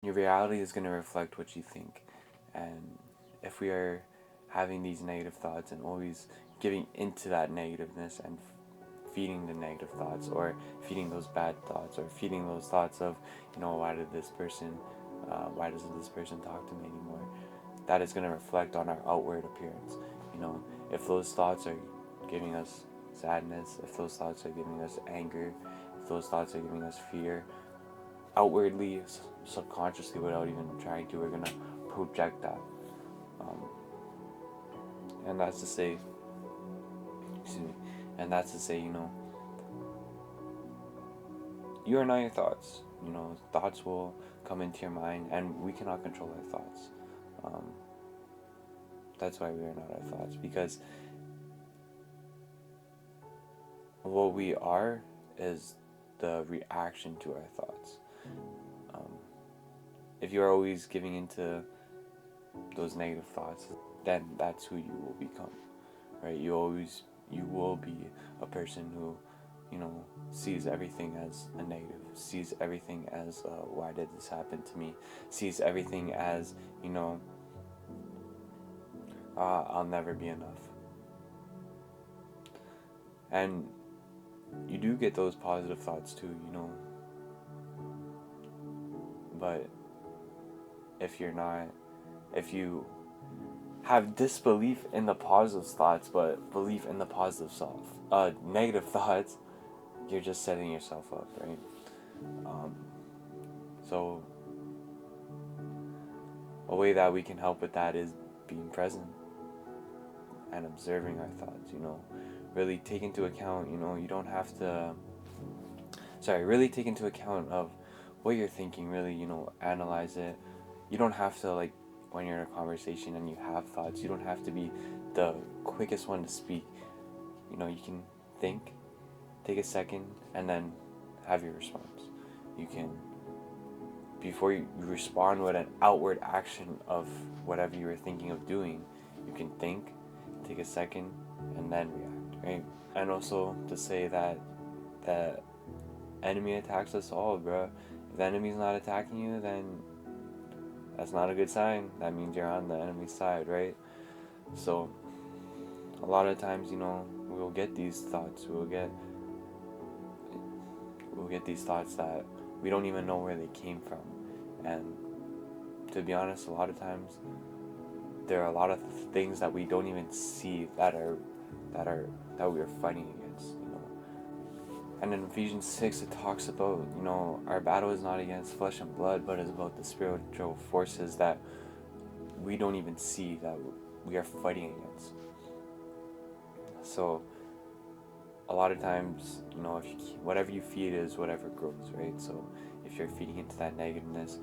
Your reality is going to reflect what you think. And if we are having these negative thoughts and always giving into that negativeness and feeding the negative thoughts, or feeding those bad thoughts, or feeding those thoughts of, why doesn't this person talk to me anymore? That is going to reflect on our outward appearance. If those thoughts are giving us sadness, if those thoughts are giving us anger, if those thoughts are giving us fear, outwardly, subconsciously, without even trying to, we're going to project that. Um, and that's to say, excuse me, and that's to say, you are not your thoughts. Thoughts will come into your mind, and we cannot control our thoughts. That's why we are not our thoughts, because what we are is the reaction to our thoughts. If you are always giving into those negative thoughts, then that's who you will become, right? You will be a person who, sees everything as a negative, sees everything as, why did this happen to me? Sees everything as, I'll never be enough. And you do get those positive thoughts too, but if you have disbelief in the positive thoughts, but belief in the negative thoughts, you're just setting yourself up, right? So a way that we can help with that is being present and observing our thoughts, really take into account, you don't have to, really take into account of what you're thinking, really, analyze it. You don't have to, like, when you're in a conversation and you have thoughts, you don't have to be the quickest one to speak. You can think, take a second, and then have your response. You can, before you respond with an outward action of whatever you were thinking of doing, you can think, take a second, and then react, right? And also to say that the enemy attacks us all, bro. If the enemy's not attacking you, then that's not a good sign. That means you're on the enemy's side, right? So a lot of times, we'll get these thoughts. We'll get these thoughts that we don't even know where they came from. And to be honest, a lot of times there are a lot of things that we don't even see that we are fighting against. And in Ephesians 6, it talks about, our battle is not against flesh and blood, but is about the spiritual forces that we don't even see, that we are fighting against. So a lot of times, whatever you feed is whatever grows, right? So if you're feeding into that negativeness,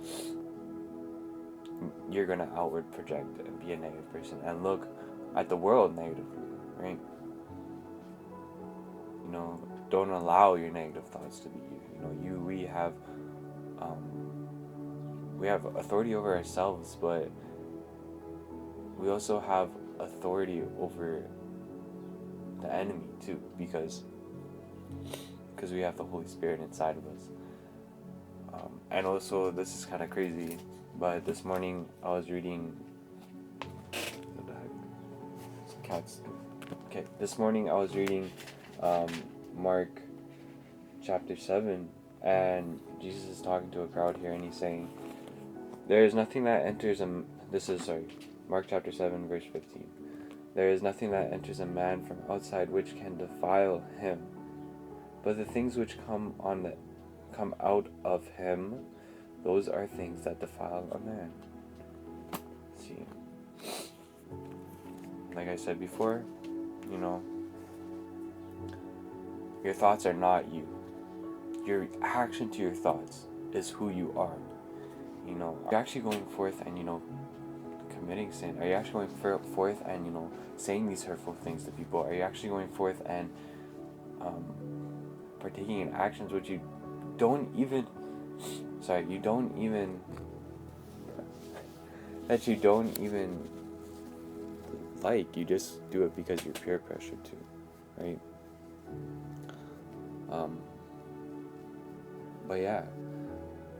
you're going to outward project and be a negative person and look at the world negatively, right? Don't allow your negative thoughts to be you. We have authority over ourselves, but we also have authority over the enemy too, because we have the Holy Spirit inside of us. And also, this is kind of crazy, but this morning I was reading. What the heck? Cats. Okay, this morning I was reading Mark chapter 7, and Jesus is talking to a crowd here, and he's saying, there is nothing that enters Mark chapter 7 verse 15. There is nothing that enters a man from outside which can defile him, but the things which come out of him, those are things that defile a man. See, like I said before, your thoughts are not you. Your action to your thoughts is who you are. You're actually going forth and, committing sin? Are you actually going forth and, saying these hurtful things to people? Are you actually going forth and partaking in actions which you don't even like? You just do it because you're peer pressured to, right? But yeah,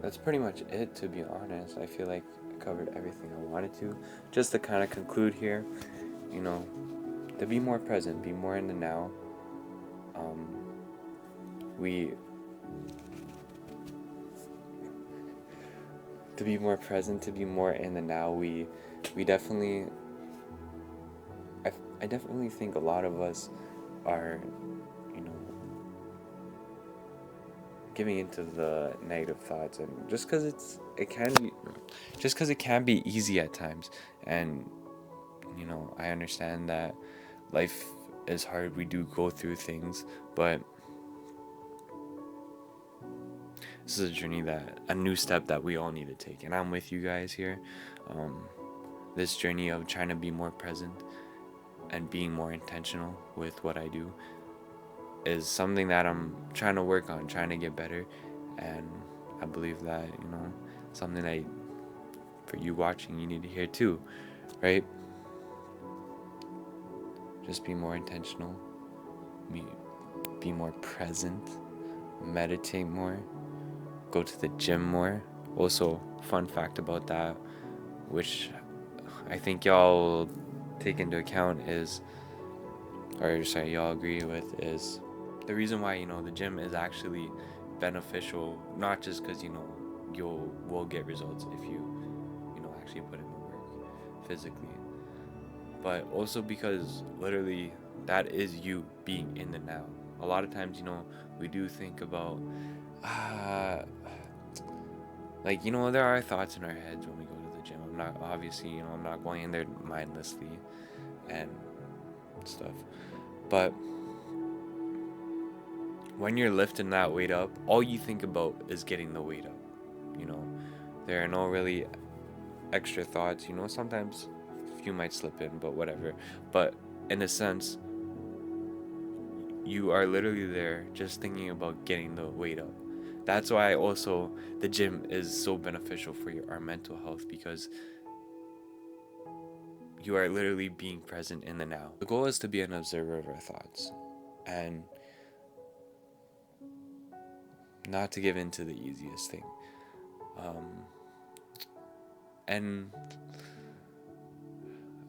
that's pretty much it, to be honest. I feel like I covered everything I wanted to. Just to kind of conclude here, you know, to be more present, be more in the now. Um, we to be more present, to be more in the now. We definitely, I definitely think a lot of us are, you know, giving into the negative thoughts, and just because it can be easy at times, and you know, I understand that life is hard. We do go through things, but this is a journey, a new step that we all need to take, and I'm with you guys here. This journey of trying to be more present and being more intentional with what I do is something that I'm trying to work on, trying to get better, and I believe that, you know, something that for you watching, you need to hear too, right? Just be more intentional, be more present, meditate more, go to the gym more. Also, fun fact about that, which I think y'all take into account is, or sorry, y'all agree with, is the reason why, you know, the gym is actually beneficial, not just because, you know, will get results if you know, actually put in the work physically, but also because literally that is you being in the now. A lot of times, you know, we do think about like, you know, there are thoughts in our heads when we go to the gym. I'm not, obviously, you know, I'm not going in there mindlessly and stuff, but when you're lifting that weight up, all you think about is getting the weight up. You know, there are no really extra thoughts. You know, sometimes a few might slip in, but whatever. But in a sense, you are literally there just thinking about getting the weight up. That's why also the gym is so beneficial for our mental health, because you are literally being present in the now. The goal is to be an observer of our thoughts and not to give in to the easiest thing. And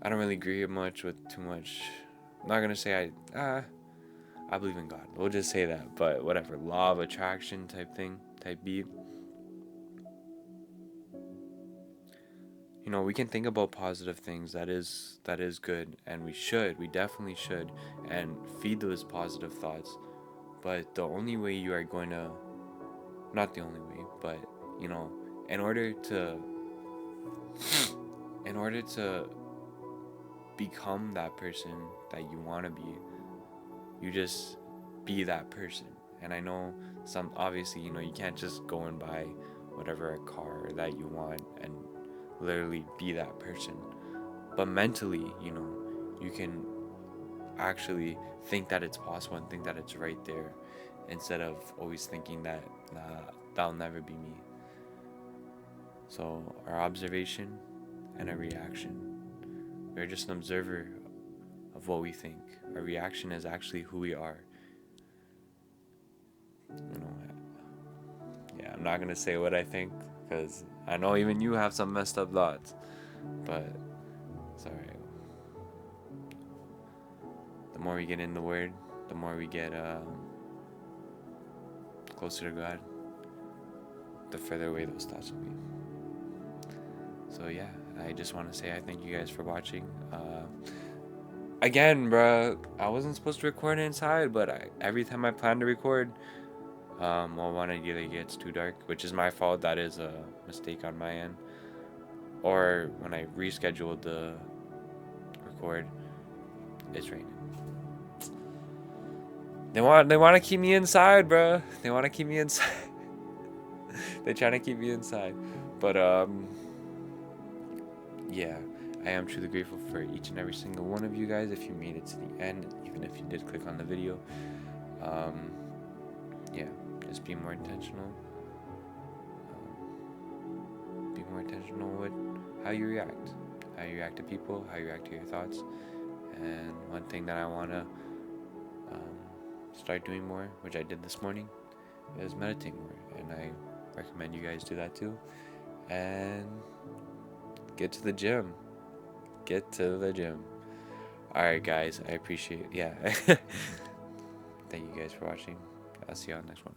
I don't really agree much with too much. I'm not gonna say I believe in God. We'll just say that, but whatever. Law of attraction type thing, type beat. You know, we can think about positive things. That is good, and we definitely should, and feed those positive thoughts. But the only way you are going to, not the only way, but you know, in order to become that person that you want to be, you just be that person. And I know some, obviously, you know, you can't just go and buy whatever a car that you want and literally be that person, but mentally, you know, you can actually think that it's possible and think that it's right there, instead of always thinking that, nah, that'll never be me. So our observation and a reaction, we're just an observer of what we think. Our reaction is actually who we are. You know, yeah, I'm not gonna say what I think, because I know even you have some messed up thoughts, but it's alright. The more we get in the Word, the more we get closer to God, the further away those thoughts will be. So yeah, I just want to say I thank you guys for watching. Again, bruh, I wasn't supposed to record inside, but every time I plan to record, well, one, it either gets too dark, which is my fault. That is a mistake on my end. Or when I rescheduled the record, it's raining. They want to keep me inside, bruh. They want to keep me inside. They're trying to keep me inside, but yeah, I am truly grateful for each and every single one of you guys. If you made it to the end, even if you did click on the video, yeah, just be more intentional. Be more intentional with how you react to people, how you react to your thoughts. And one thing that I want to start doing more, which I did this morning, is meditate more. And recommend you guys do that too. And get to the gym. Get to the gym. Alright, guys, I appreciate. Yeah. Thank you guys for watching. I'll see you on the next one.